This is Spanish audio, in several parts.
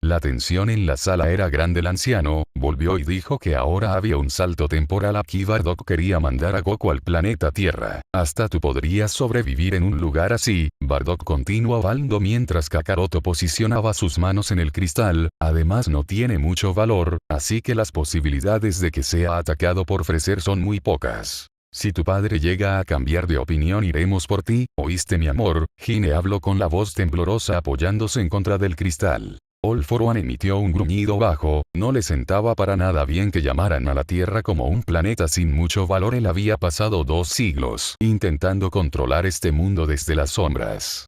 La tensión en la sala era grande. El anciano volvió y dijo que ahora había un salto temporal aquí. Bardock quería mandar a Goku al planeta Tierra. Hasta tú podrías sobrevivir en un lugar así. Bardock continuó hablando mientras Kakaroto posicionaba sus manos en el cristal. Además no tiene mucho valor, así que las posibilidades de que sea atacado por Freezer son muy pocas. Si tu padre llega a cambiar de opinión iremos por ti, ¿oíste mi amor? Hine habló con la voz temblorosa apoyándose en contra del cristal. All For One emitió un gruñido bajo. No le sentaba para nada bien que llamaran a la Tierra como un planeta sin mucho valor. Él había pasado 2 siglos intentando controlar este mundo desde las sombras.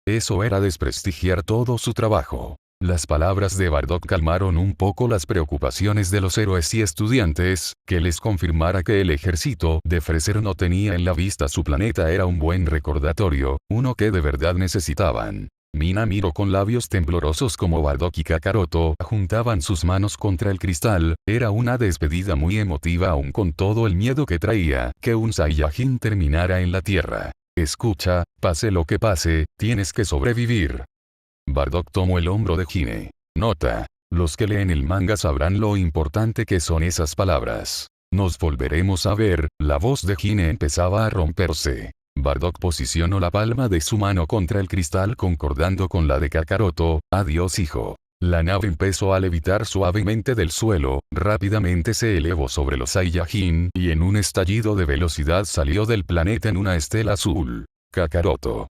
Eso era desprestigiar todo su trabajo. Las palabras de Bardock calmaron un poco las preocupaciones de los héroes y estudiantes, que les confirmara que el ejército de Freezer no tenía en la vista su planeta era un buen recordatorio, uno que de verdad necesitaban. Mina miró con labios temblorosos como Bardock y Kakaroto juntaban sus manos contra el cristal. Era una despedida muy emotiva aun con todo el miedo que traía que un Saiyajin terminara en la Tierra. Escucha, pase lo que pase, tienes que sobrevivir. Bardock tomó el hombro de Hine. Nota. Los que leen el manga sabrán lo importante que son esas palabras. Nos volveremos a ver. La voz de Hine empezaba a romperse. Bardock posicionó la palma de su mano contra el cristal concordando con la de Kakaroto. Adiós hijo. La nave empezó a levitar suavemente del suelo, rápidamente se elevó sobre los Saiyajin y en un estallido de velocidad salió del planeta en una estela azul. Kakaroto.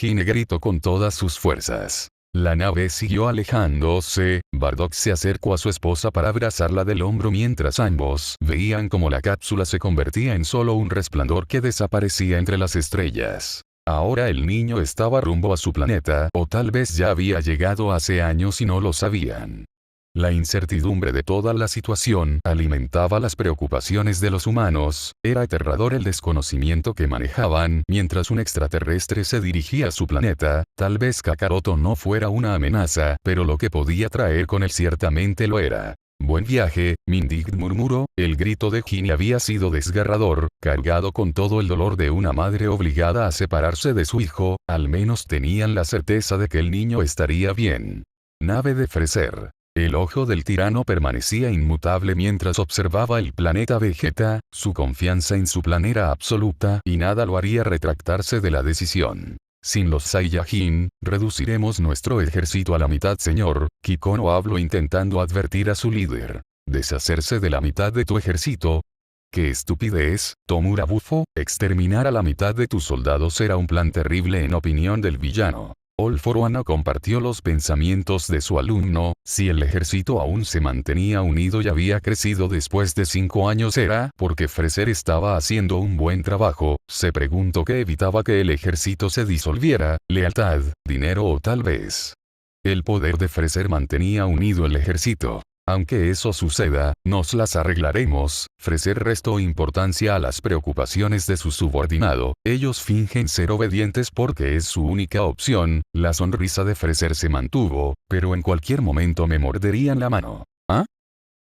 Hine gritó con todas sus fuerzas. La nave siguió alejándose. Bardock se acercó a su esposa para abrazarla del hombro mientras ambos veían como la cápsula se convertía en solo un resplandor que desaparecía entre las estrellas. Ahora el niño estaba rumbo a su planeta, o tal vez ya había llegado hace años y no lo sabían. La incertidumbre de toda la situación alimentaba las preocupaciones de los humanos. Era aterrador el desconocimiento que manejaban mientras un extraterrestre se dirigía a su planeta. Tal vez Kakaroto no fuera una amenaza, pero lo que podía traer con él ciertamente lo era. Buen viaje, Mindig murmuró. El grito de Hine había sido desgarrador, cargado con todo el dolor de una madre obligada a separarse de su hijo. Al menos tenían la certeza de que el niño estaría bien. Nave de Freezer. El ojo del tirano permanecía inmutable mientras observaba el planeta Vegeta. Su confianza en su plan era absoluta y nada lo haría retractarse de la decisión. Sin los Saiyajin, reduciremos nuestro ejército a la mitad señor. Kikono habló intentando advertir a su líder. ¿Deshacerse de la mitad de tu ejército? ¡Qué estupidez, Tomura bufo! Exterminar a la mitad de tus soldados era un plan terrible en opinión del villano. All For One compartió los pensamientos de su alumno. Si el ejército aún se mantenía unido y había crecido después de 5 años era porque Freezer estaba haciendo un buen trabajo. Se preguntó qué evitaba que el ejército se disolviera, lealtad, dinero o tal vez el poder de Freezer mantenía unido el ejército. Aunque eso suceda, nos las arreglaremos. Freezer restó importancia a las preocupaciones de su subordinado. Ellos fingen ser obedientes porque es su única opción. La sonrisa de Freezer se mantuvo, pero en cualquier momento me morderían la mano. ¿Ah?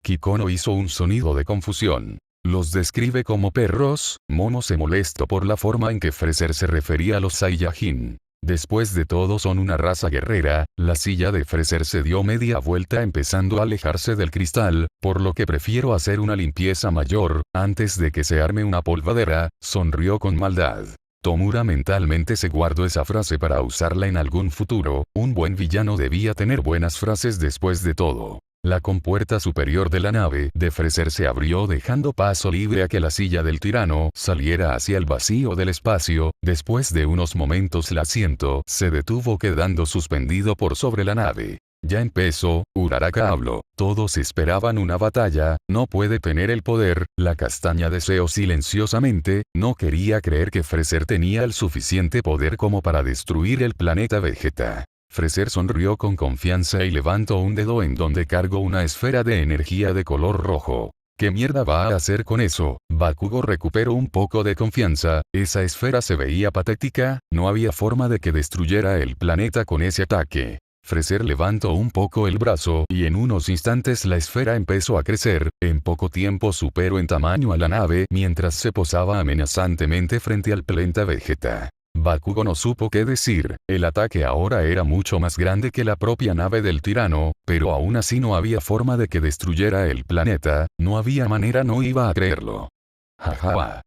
Kikono hizo un sonido de confusión. Los describe como perros. Momo se molestó por la forma en que Freezer se refería a los Saiyajin. Después de todo son una raza guerrera. La silla de Freezer se dio media vuelta empezando a alejarse del cristal, por lo que prefiero hacer una limpieza mayor, antes de que se arme una polvadera. Sonrió con maldad. Tomura mentalmente se guardó esa frase para usarla en algún futuro. Un buen villano debía tener buenas frases después de todo. La compuerta superior de la nave de Freezer se abrió dejando paso libre a que la silla del tirano saliera hacia el vacío del espacio. Después de unos momentos el asiento se detuvo quedando suspendido por sobre la nave. Ya empezó, Uraraka habló. Todos esperaban una batalla. No puede tener el poder. La castaña deseó silenciosamente. No quería creer que Freezer tenía el suficiente poder como para destruir el planeta Vegeta. Freezer sonrió con confianza y levantó un dedo en donde cargó una esfera de energía de color rojo. ¿Qué mierda va a hacer con eso? Bakugo recuperó un poco de confianza. Esa esfera se veía patética. No había forma de que destruyera el planeta con ese ataque. Freezer levantó un poco el brazo y en unos instantes la esfera empezó a crecer. En poco tiempo superó en tamaño a la nave mientras se posaba amenazantemente frente al planeta Vegeta. Bakugo no supo qué decir, el ataque ahora era mucho más grande que la propia nave del tirano, pero aún así no había forma de que destruyera el planeta, no había manera, no iba a creerlo. Jaja.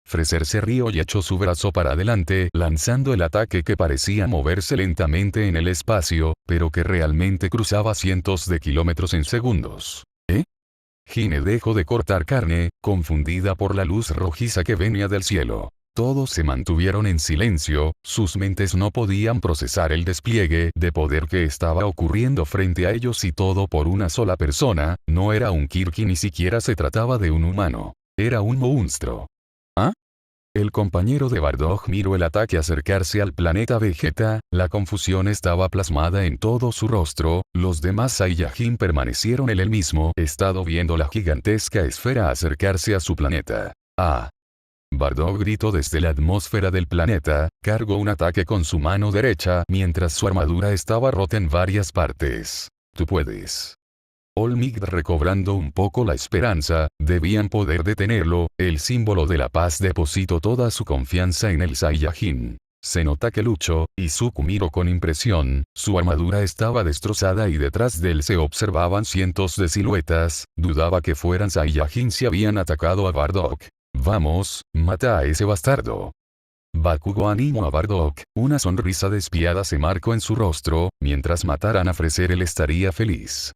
Freser se rió y echó su brazo para adelante, lanzando el ataque que parecía moverse lentamente en el espacio, pero que realmente cruzaba cientos de kilómetros en segundos. ¿Eh? Hime dejó de cortar carne, confundida por la luz rojiza que venía del cielo. Todos se mantuvieron en silencio, sus mentes no podían procesar el despliegue de poder que estaba ocurriendo frente a ellos y todo por una sola persona, no era un Kirky, ni siquiera se trataba de un humano. Era un monstruo. ¿Ah? El compañero de Bardock miró el ataque acercarse al planeta Vegeta, la confusión estaba plasmada en todo su rostro, los demás Saiyajin permanecieron en el mismo estado viendo la gigantesca esfera acercarse a su planeta. ¡Ah! Bardock gritó desde la atmósfera del planeta, cargó un ataque con su mano derecha mientras su armadura estaba rota en varias partes. Tú puedes. All Might, recobrando un poco la esperanza, debían poder detenerlo, el símbolo de la paz depositó toda su confianza en el Saiyajin. Se nota que luchó, Izuku miró con impresión, su armadura estaba destrozada y detrás de él se observaban cientos de siluetas, dudaba que fueran Saiyajin si habían atacado a Bardock. Vamos, mata a ese bastardo. Bakugo animó a Bardock, una sonrisa despiadada se marcó en su rostro, mientras mataran a Freser él estaría feliz.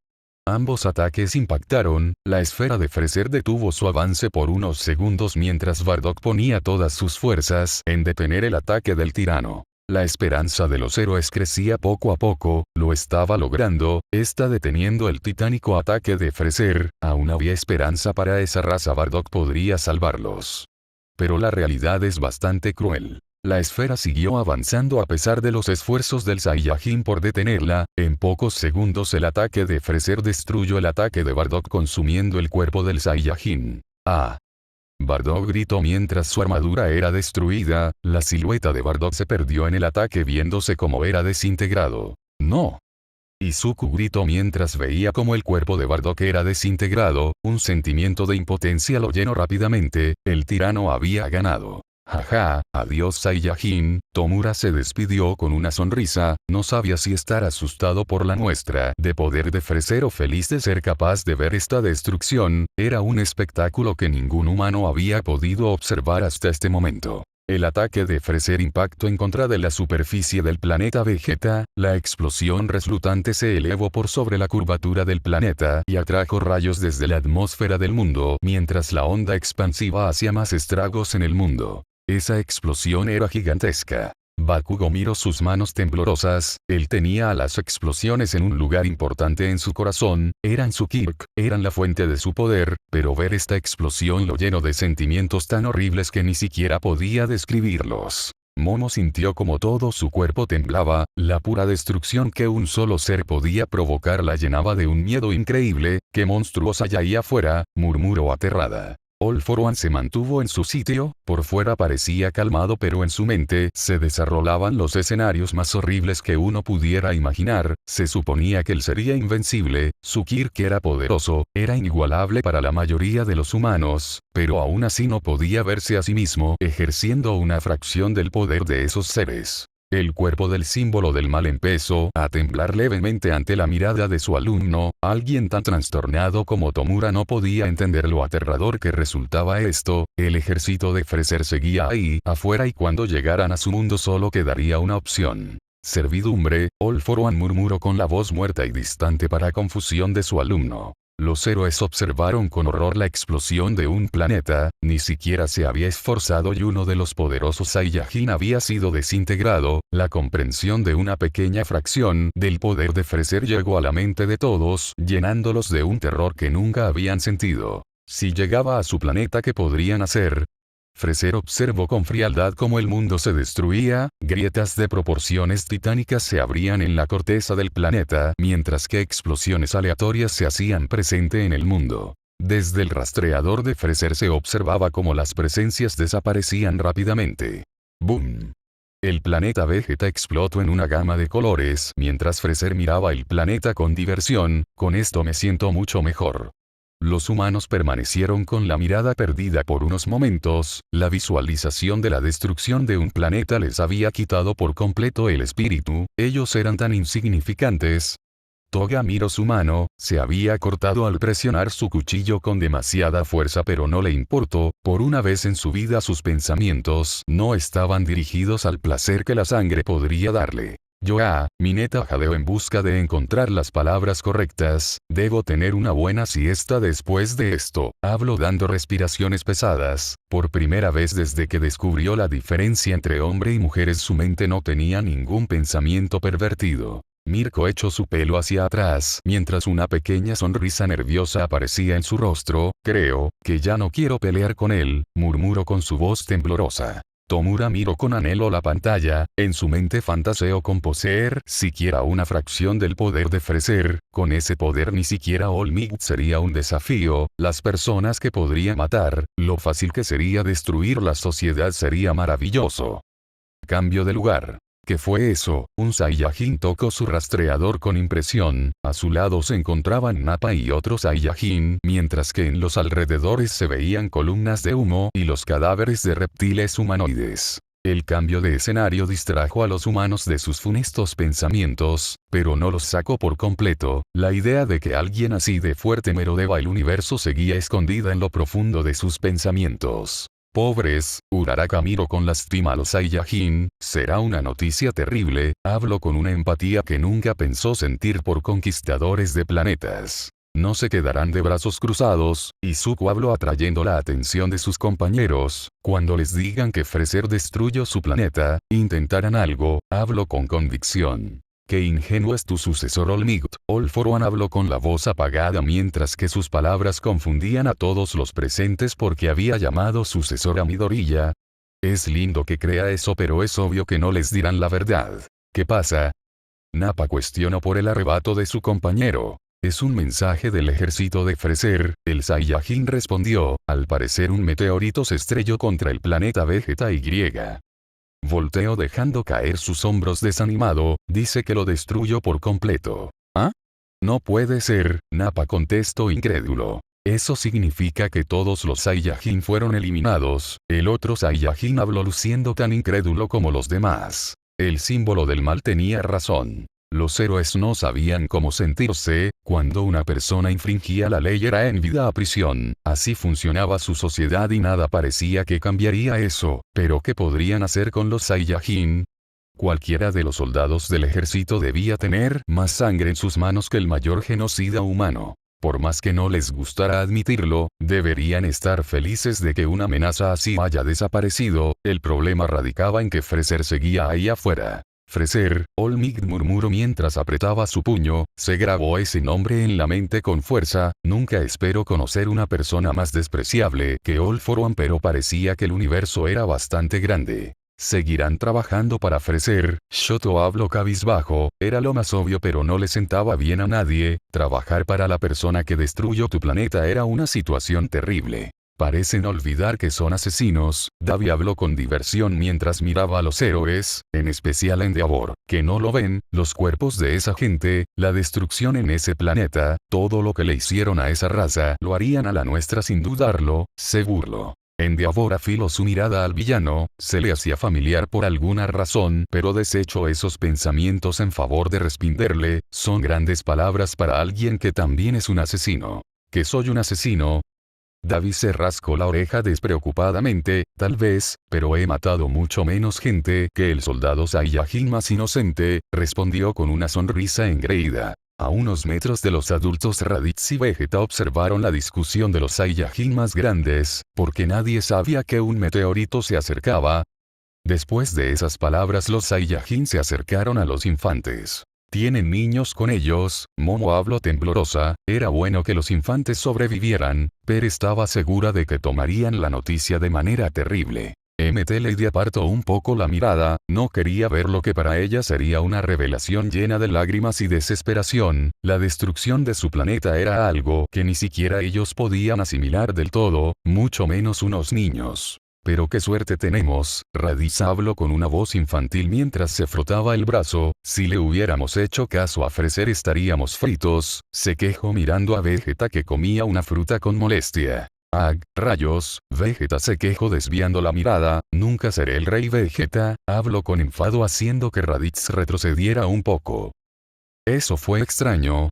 Ambos ataques impactaron, la esfera de Freser detuvo su avance por unos segundos mientras Bardock ponía todas sus fuerzas en detener el ataque del tirano. La esperanza de los héroes crecía poco a poco, lo estaba logrando, está deteniendo el titánico ataque de Freser, aún había esperanza para esa raza, Bardock podría salvarlos. Pero la realidad es bastante cruel. La esfera siguió avanzando a pesar de los esfuerzos del Saiyajin por detenerla, en pocos segundos el ataque de Freser destruyó el ataque de Bardock consumiendo el cuerpo del Saiyajin. ¡Ah! Bardock gritó mientras su armadura era destruida, la silueta de Bardock se perdió en el ataque viéndose como era desintegrado. ¡No! Izuku gritó mientras veía como el cuerpo de Bardock era desintegrado, un sentimiento de impotencia lo llenó rápidamente, el tirano había ganado. Jaja, adiós Saiyajin, Tomura se despidió con una sonrisa, no sabía si estar asustado por la muestra de poder de Freser o feliz de ser capaz de ver esta destrucción, era un espectáculo que ningún humano había podido observar hasta este momento. El ataque de Freser impactó en contra de la superficie del planeta Vegeta, la explosión resultante se elevó por sobre la curvatura del planeta y atrajo rayos desde la atmósfera del mundo, mientras la onda expansiva hacía más estragos en el mundo. Esa explosión era gigantesca. Bakugo miró sus manos temblorosas, él tenía a las explosiones en un lugar importante en su corazón, eran su Kirk, eran la fuente de su poder, pero ver esta explosión lo llenó de sentimientos tan horribles que ni siquiera podía describirlos. Momo sintió como todo su cuerpo temblaba, la pura destrucción que un solo ser podía provocar la llenaba de un miedo increíble. ¿Qué monstruos hay ahí afuera?, murmuró aterrada. All For One se mantuvo en su sitio, por fuera parecía calmado pero en su mente se desarrollaban los escenarios más horribles que uno pudiera imaginar, se suponía que él sería invencible, su Kirk era poderoso, era inigualable para la mayoría de los humanos, pero aún así no podía verse a sí mismo ejerciendo una fracción del poder de esos seres. El cuerpo del símbolo del mal empezó a temblar levemente ante la mirada de su alumno, alguien tan trastornado como Tomura no podía entender lo aterrador que resultaba esto, el ejército de Freser seguía ahí afuera y cuando llegaran a su mundo solo quedaría una opción. Servidumbre, All For One murmuró con la voz muerta y distante para confusión de su alumno. Los héroes observaron con horror la explosión de un planeta, ni siquiera se había esforzado y uno de los poderosos Saiyajin había sido desintegrado, la comprensión de una pequeña fracción del poder de Freser llegó a la mente de todos, llenándolos de un terror que nunca habían sentido. Si llegaba a su planeta, ¿qué podrían hacer? Freser observó con frialdad cómo el mundo se destruía, grietas de proporciones titánicas se abrían en la corteza del planeta, mientras que explosiones aleatorias se hacían presente en el mundo. Desde el rastreador de Freser se observaba cómo las presencias desaparecían rápidamente. ¡Boom! El planeta Vegeta explotó en una gama de colores mientras Freser miraba el planeta con diversión, con esto me siento mucho mejor. Los humanos permanecieron con la mirada perdida por unos momentos, la visualización de la destrucción de un planeta les había quitado por completo el espíritu, ellos eran tan insignificantes. Toga miró su mano, se había cortado al presionar su cuchillo con demasiada fuerza pero no le importó, por una vez en su vida sus pensamientos no estaban dirigidos al placer que la sangre podría darle. Mineta jadeó en busca de encontrar las palabras correctas, debo tener una buena siesta después de esto, habló dando respiraciones pesadas, por primera vez desde que descubrió la diferencia entre hombre y mujeres su mente no tenía ningún pensamiento pervertido. Mirko echó su pelo hacia atrás mientras una pequeña sonrisa nerviosa aparecía en su rostro, creo que ya no quiero pelear con él, murmuró con su voz temblorosa. Tomura miró con anhelo la pantalla, en su mente fantaseó con poseer siquiera una fracción del poder de Freser, con ese poder ni siquiera Olmig sería un desafío, las personas que podría matar, lo fácil que sería destruir la sociedad sería maravilloso. Cambio de lugar. ¿Qué fue eso? Un Saiyajin tocó su rastreador con impresión, a su lado se encontraban Nappa y otros Saiyajin, mientras que en los alrededores se veían columnas de humo y los cadáveres de reptiles humanoides. El cambio de escenario distrajo a los humanos de sus funestos pensamientos, pero no los sacó por completo, la idea de que alguien así de fuerte merodeaba el universo seguía escondida en lo profundo de sus pensamientos. Pobres, Uraraka miró con lástima a los Saiyajin, será una noticia terrible, habló con una empatía que nunca pensó sentir por conquistadores de planetas. No se quedarán de brazos cruzados, Izuku habló atrayendo la atención de sus compañeros, cuando les digan que Freser destruyó su planeta, intentarán algo, habló con convicción. Qué ingenuo es tu sucesor Olmig. All For One habló con la voz apagada mientras que sus palabras confundían a todos los presentes porque había llamado sucesor a Midoriya. Es lindo que crea eso pero es obvio que no les dirán la verdad. ¿Qué pasa? Nappa cuestionó por el arrebato de su compañero. Es un mensaje del ejército de Freser, el Saiyajin respondió, al parecer un meteorito se estrelló contra el planeta Vegeta Y. Volteó dejando caer sus hombros desanimado, dice que lo destruyó por completo. ¿Ah? No puede ser, Nappa contestó incrédulo. Eso significa que todos los Saiyajin fueron eliminados, el otro Saiyajin habló luciendo tan incrédulo como los demás. El símbolo del mal tenía razón. Los héroes no sabían cómo sentirse, cuando una persona infringía la ley era enviada a prisión, así funcionaba su sociedad y nada parecía que cambiaría eso, pero ¿qué podrían hacer con los Saiyajin? Cualquiera de los soldados del ejército debía tener más sangre en sus manos que el mayor genocida humano. Por más que no les gustara admitirlo, deberían estar felices de que una amenaza así haya desaparecido, el problema radicaba en que Freser seguía ahí afuera. Freser, Olmig murmuró mientras apretaba su puño, se grabó ese nombre en la mente con fuerza, nunca espero conocer una persona más despreciable que All For One pero parecía que el universo era bastante grande. Seguirán trabajando para Freser, Shoto habló cabizbajo, era lo más obvio pero no le sentaba bien a nadie, trabajar para la persona que destruyó tu planeta era una situación terrible. Parecen olvidar que son asesinos, Davi habló con diversión mientras miraba a los héroes, en especial a Endeavor, que no lo ven, los cuerpos de esa gente, la destrucción en ese planeta, todo lo que le hicieron a esa raza, lo harían a la nuestra sin dudarlo, se burló. Endeavor afiló su mirada al villano, se le hacía familiar por alguna razón, pero desechó esos pensamientos en favor de respinderle, son grandes palabras para alguien que también es un asesino. ¿Que soy un asesino? Davi se rascó la oreja despreocupadamente, tal vez, pero he matado mucho menos gente que el soldado Saiyajin más inocente, respondió con una sonrisa engreída. A unos metros de los adultos Raditz y Vegeta observaron la discusión de los Saiyajin más grandes, porque nadie sabía que un meteorito se acercaba. Después de esas palabras los Saiyajin se acercaron a los infantes. ¿Tienen niños con ellos? Momo habló temblorosa, era bueno que los infantes sobrevivieran, pero estaba segura de que tomarían la noticia de manera terrible. Lady apartó un poco la mirada, no quería ver lo que para ella sería una revelación llena de lágrimas y desesperación, la destrucción de su planeta era algo que ni siquiera ellos podían asimilar del todo, mucho menos unos niños. Pero qué suerte tenemos, Raditz habló con una voz infantil mientras se frotaba el brazo, si le hubiéramos hecho caso a Freezer estaríamos fritos, se quejó mirando a Vegeta que comía una fruta con molestia. Rayos, Vegeta se quejó desviando la mirada, nunca seré el rey Vegeta, habló con enfado haciendo que Raditz retrocediera un poco. Eso fue extraño.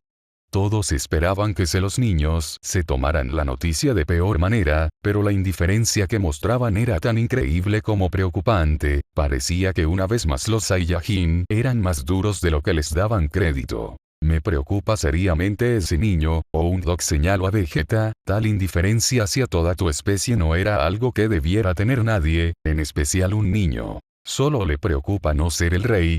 Todos esperaban que los niños se tomaran la noticia de peor manera, pero la indiferencia que mostraban era tan increíble como preocupante, parecía que una vez más los Saiyajin eran más duros de lo que les daban crédito. Me preocupa seriamente ese niño, Dog señaló a Vegeta, tal indiferencia hacia toda tu especie no era algo que debiera tener nadie, en especial un niño. Solo le preocupa no ser el rey.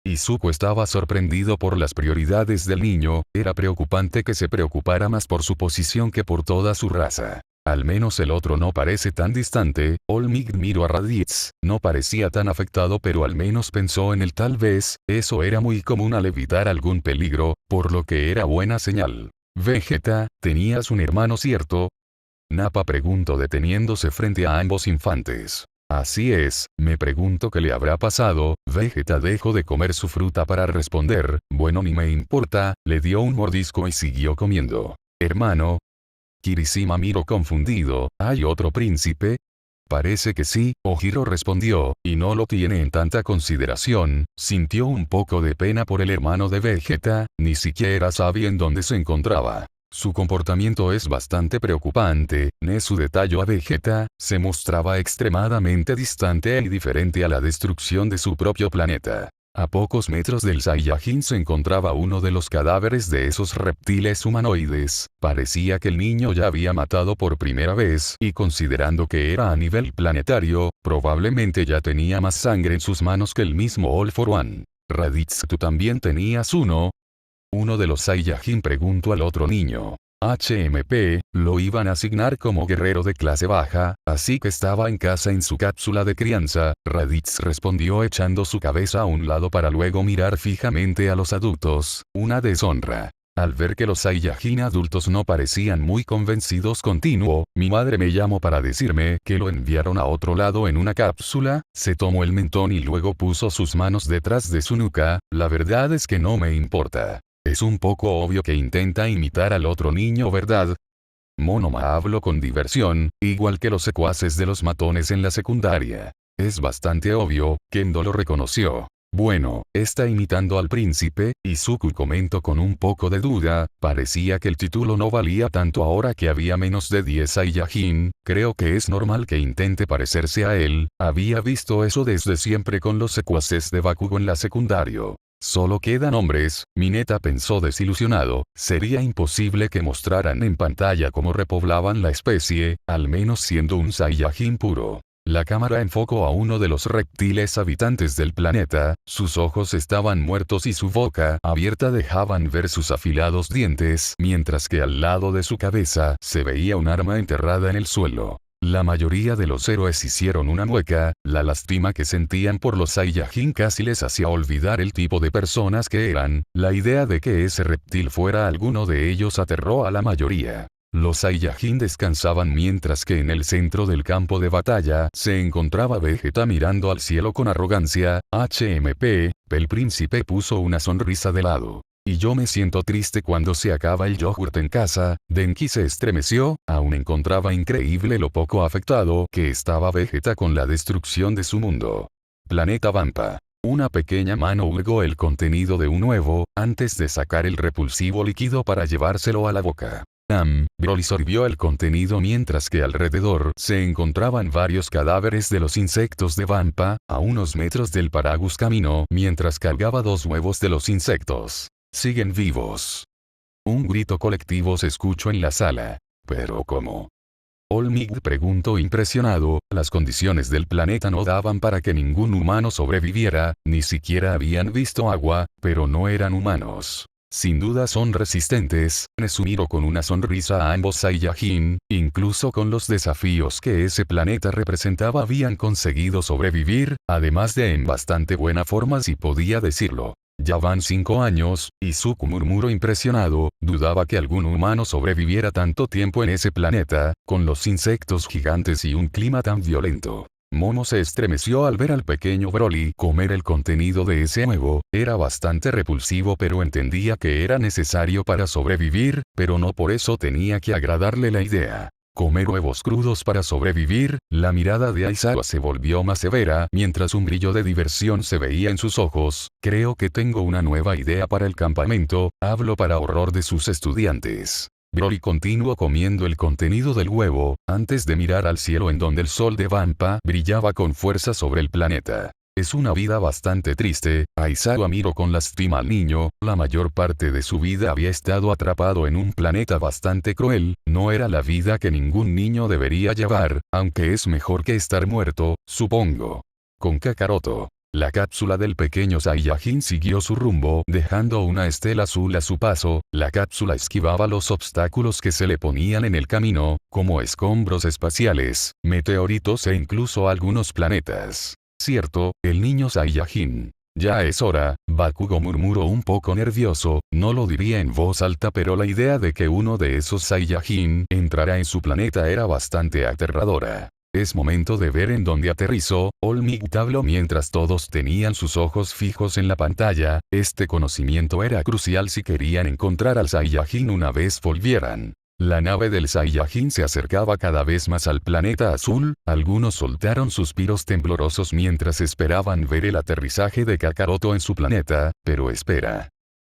Izuku estaba sorprendido por las prioridades del niño, era preocupante que se preocupara más por su posición que por toda su raza. Al menos el otro no parece tan distante, Olmig miró a Raditz, no parecía tan afectado pero al menos pensó en el tal vez, eso era muy común al evitar algún peligro, por lo que era buena señal. Vegeta, ¿tenías un hermano cierto? Nappa preguntó deteniéndose frente a ambos infantes. Así es, me pregunto qué le habrá pasado, Vegeta dejó de comer su fruta para responder, bueno ni me importa, le dio un mordisco y siguió comiendo. ¿Hermano? Kirishima miró confundido, ¿hay otro príncipe? Parece que sí, Ojiro respondió, y no lo tiene en tanta consideración, sintió un poco de pena por el hermano de Vegeta, ni siquiera sabía en dónde se encontraba. Su comportamiento es bastante preocupante, Nezu detalló a Vegeta, se mostraba extremadamente distante y diferente a la destrucción de su propio planeta. A pocos metros del Saiyajin se encontraba uno de los cadáveres de esos reptiles humanoides, parecía que el niño ya había matado por primera vez y considerando que era a nivel planetario, probablemente ya tenía más sangre en sus manos que el mismo All for One. Raditz, ¿tú también tenías uno? Uno de los Saiyajin preguntó al otro niño. HMP, lo iban a asignar como guerrero de clase baja, así que estaba en casa en su cápsula de crianza, Raditz respondió echando su cabeza a un lado para luego mirar fijamente a los adultos, una deshonra. Al ver que los Saiyajin adultos no parecían muy convencidos continuó, mi madre me llamó para decirme que lo enviaron a otro lado en una cápsula, se tomó el mentón y luego puso sus manos detrás de su nuca, la verdad es que no me importa. Es un poco obvio que intenta imitar al otro niño, ¿verdad? Monoma habló con diversión, igual que los secuaces de los matones en la secundaria. Es bastante obvio, Kendo lo reconoció. Bueno, está imitando al príncipe, Izuku comentó con un poco de duda, parecía que el título no valía tanto ahora que había menos de 10 Saiyajin, creo que es normal que intente parecerse a él, había visto eso desde siempre con los secuaces de Bakugo en la secundario. Solo quedan hombres, Mineta pensó desilusionado, sería imposible que mostraran en pantalla cómo repoblaban la especie, al menos siendo un Saiyajin puro. La cámara enfocó a uno de los reptiles habitantes del planeta, sus ojos estaban muertos y su boca abierta dejaban ver sus afilados dientes, mientras que al lado de su cabeza se veía un arma enterrada en el suelo. La mayoría de los héroes hicieron una mueca, la lástima que sentían por los Saiyajin casi les hacía olvidar el tipo de personas que eran, la idea de que ese reptil fuera alguno de ellos aterró a la mayoría. Los Saiyajin descansaban mientras que en el centro del campo de batalla se encontraba Vegeta mirando al cielo con arrogancia, HMP, el príncipe puso una sonrisa de lado. Y yo me siento triste cuando se acaba el yogurt en casa, Denki se estremeció, aún encontraba increíble lo poco afectado que estaba Vegeta con la destrucción de su mundo. Planeta Vampa. Una pequeña mano hurgó el contenido de un huevo, antes de sacar el repulsivo líquido para llevárselo a la boca. Broly sorbió el contenido mientras que alrededor se encontraban varios cadáveres de los insectos de Vampa, a unos metros del Paragus caminó mientras cargaba 2 huevos de los insectos. Siguen vivos. Un grito colectivo se escuchó en la sala. ¿Pero cómo? Olmig preguntó impresionado, las condiciones del planeta no daban para que ningún humano sobreviviera, ni siquiera habían visto agua, pero no eran humanos. Sin duda son resistentes, Nezu miró con una sonrisa a ambos Saiyajin, incluso con los desafíos que ese planeta representaba habían conseguido sobrevivir, además de en bastante buena forma si podía decirlo. Ya van 5 años, Izuku murmuró impresionado, dudaba que algún humano sobreviviera tanto tiempo en ese planeta, con los insectos gigantes y un clima tan violento. Momo se estremeció al ver al pequeño Broly comer el contenido de ese huevo, era bastante repulsivo pero entendía que era necesario para sobrevivir, pero no por eso tenía que agradarle la idea. Comer huevos crudos para sobrevivir, la mirada de Aizawa se volvió más severa mientras un brillo de diversión se veía en sus ojos. Creo que tengo una nueva idea para el campamento, hablo para horror de sus estudiantes. Broly continuó comiendo el contenido del huevo, antes de mirar al cielo en donde el sol de Vampa brillaba con fuerza sobre el planeta. Es una vida bastante triste, Aizawa miró con lástima al niño, la mayor parte de su vida había estado atrapado en un planeta bastante cruel, no era la vida que ningún niño debería llevar, aunque es mejor que estar muerto, supongo. Con Kakaroto. La cápsula del pequeño Saiyajin siguió su rumbo, dejando una estela azul a su paso, la cápsula esquivaba los obstáculos que se le ponían en el camino, como escombros espaciales, meteoritos e incluso algunos planetas. Cierto, el niño Saiyajin. Ya es hora, Bakugo murmuró un poco nervioso, no lo diría en voz alta pero la idea de que uno de esos Saiyajin entrara en su planeta era bastante aterradora. Es momento de ver en dónde aterrizó, All Might habló mientras todos tenían sus ojos fijos en la pantalla, este conocimiento era crucial si querían encontrar al Saiyajin una vez volvieran. La nave del Saiyajin se acercaba cada vez más al planeta azul, algunos soltaron suspiros temblorosos mientras esperaban ver el aterrizaje de Kakaroto en su planeta, pero espera.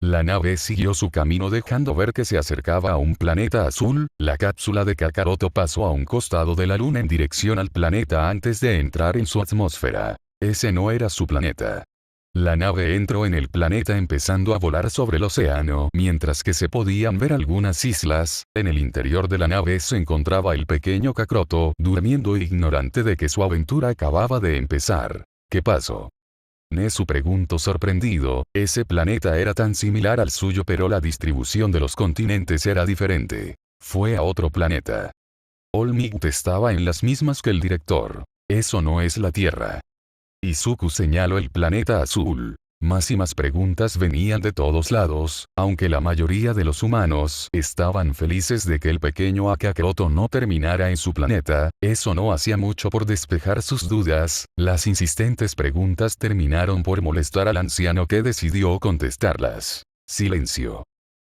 La nave siguió su camino dejando ver que se acercaba a un planeta azul, la cápsula de Kakaroto pasó a un costado de la luna en dirección al planeta antes de entrar en su atmósfera. Ese no era su planeta. La nave entró en el planeta empezando a volar sobre el océano mientras que se podían ver algunas islas, en el interior de la nave se encontraba el pequeño Kakaroto durmiendo ignorante de que su aventura acababa de empezar. ¿Qué pasó? Nezu preguntó sorprendido, ese planeta era tan similar al suyo pero la distribución de los continentes era diferente. Fue a otro planeta. All Might estaba en las mismas que el director. Eso no es la Tierra. Izuku señaló el planeta azul. Más y más preguntas venían de todos lados, aunque la mayoría de los humanos estaban felices de que el pequeño Kakaroto no terminara en su planeta, eso no hacía mucho por despejar sus dudas, las insistentes preguntas terminaron por molestar al anciano que decidió contestarlas. Silencio.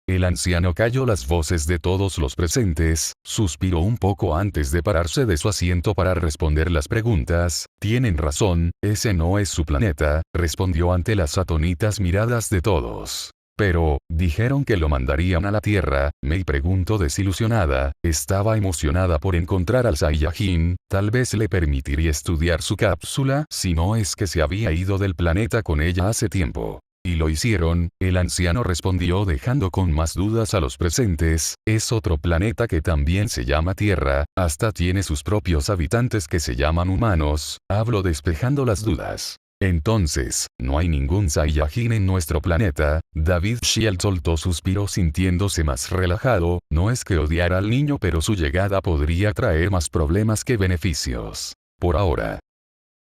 El anciano calló las voces de todos los presentes, suspiró un poco antes de pararse de su asiento para responder las preguntas. Tienen razón, ese no es su planeta, respondió ante las atónitas miradas de todos. Pero, dijeron que lo mandarían a la Tierra, Mei preguntó desilusionada, estaba emocionada por encontrar al Saiyajin, tal vez le permitiría estudiar su cápsula si no es que se había ido del planeta con ella hace tiempo. Y lo hicieron, el anciano respondió dejando con más dudas a los presentes, es otro planeta que también se llama Tierra, hasta tiene sus propios habitantes que se llaman humanos, hablo despejando las dudas. Entonces, no hay ningún Saiyajin en nuestro planeta, David Shield soltó suspiro sintiéndose más relajado, no es que odiara al niño pero su llegada podría traer más problemas que beneficios. Por ahora.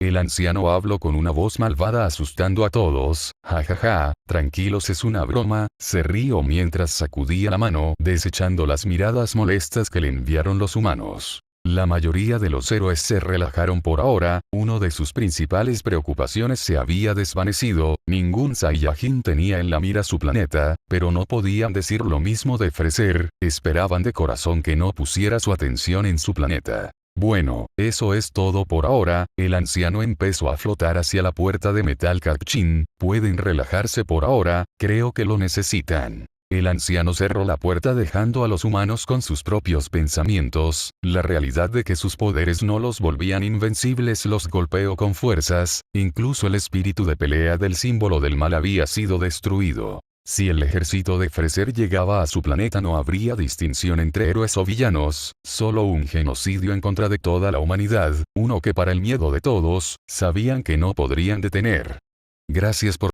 El anciano habló con una voz malvada asustando a todos, jajaja, tranquilos es una broma, se rió mientras sacudía la mano desechando las miradas molestas que le enviaron los humanos. La mayoría de los héroes se relajaron por ahora, uno de sus principales preocupaciones se había desvanecido, ningún Saiyajin tenía en la mira su planeta, pero no podían decir lo mismo de Freezer, esperaban de corazón que no pusiera su atención en su planeta. Bueno, eso es todo por ahora, el anciano empezó a flotar hacia la puerta de metal Kakchin, pueden relajarse por ahora, creo que lo necesitan. El anciano cerró la puerta dejando a los humanos con sus propios pensamientos, la realidad de que sus poderes no los volvían invencibles los golpeó con fuerzas, incluso el espíritu de pelea del símbolo del mal había sido destruido. Si el ejército de Freezer llegaba a su planeta no habría distinción entre héroes o villanos, solo un genocidio en contra de toda la humanidad, uno que para el miedo de todos, sabían que no podrían detener. Gracias por